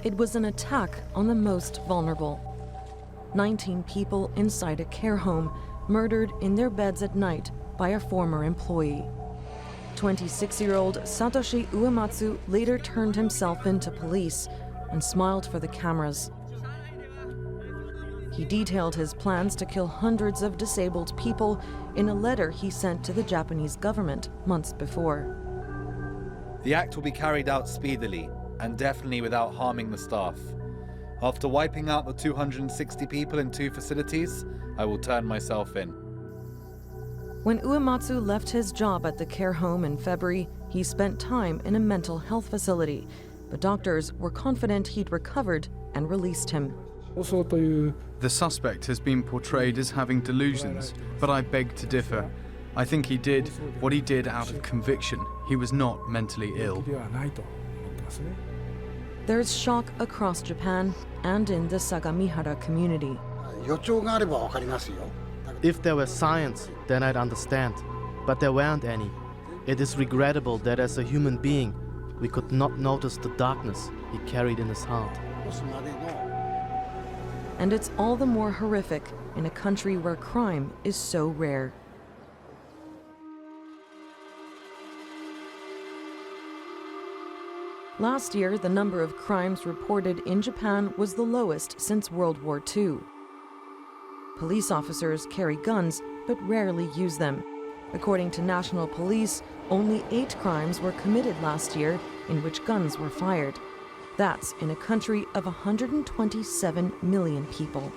It was an attack on the most vulnerable. 19 people inside a care home murdered in their beds at night by a former employee. 26-year-old Satoshi Uematsu later turned himself into police and smiled for the cameras. He detailed his plans to kill hundreds of disabled people in a letter he sent to the Japanese government months before. The act will be carried out speedily and definitely without harming the staff. After wiping out the 260 people in 2 facilities, I will turn myself in. When Uematsu left his job at the care home in February, he spent time in a mental health facility, but doctors were confident he'd recovered and released him. The suspect has been portrayed as having delusions, but I beg to differ. I think he did what he did out of conviction. He was not mentally ill. There's shock across Japan and in the Sagamihara community. If there were signs, then I'd understand. But there weren't any. It is regrettable that as a human being, we could not notice the darkness he carried in his heart. And it's all the more horrific in a country where crime is so rare. Last year, the number of crimes reported in Japan was the lowest since World War II. Police officers carry guns, but rarely use them. According to national police, only 8 crimes were committed last year in which guns were fired. That's in a country of 127 million people.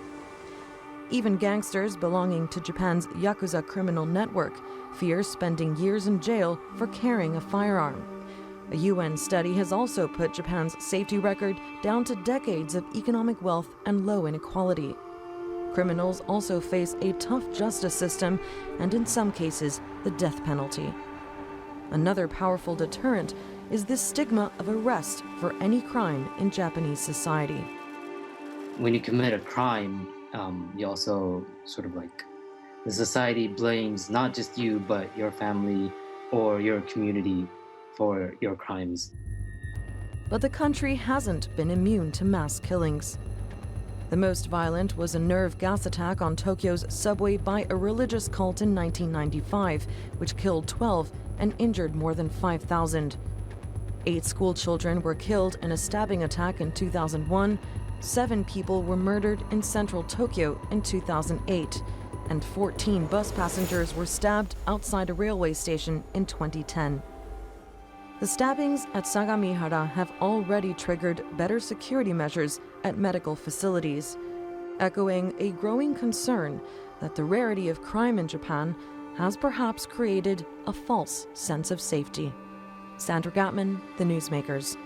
Even gangsters belonging to Japan's Yakuza criminal network fear spending years in jail for carrying a firearm. A UN study has also put Japan's safety record down to decades of economic wealth and low inequality. Criminals also face a tough justice system and, in some cases, the death penalty. Another powerful deterrent is the stigma of arrest for any crime in Japanese society. When you commit a crime, you also the society blames not just you, but your family or your community for your crimes. But the country hasn't been immune to mass killings. The most violent was a nerve gas attack on Tokyo's subway by a religious cult in 1995, which killed 12 and injured more than 5,000. 8 school children were killed in a stabbing attack in 2001, 7 people were murdered in central Tokyo in 2008, and 14 bus passengers were stabbed outside a railway station in 2010. The stabbings at Sagamihara have already triggered better security measures at medical facilities, echoing a growing concern that the rarity of crime in Japan has perhaps created a false sense of safety. Sandra Gatman, The Newsmakers.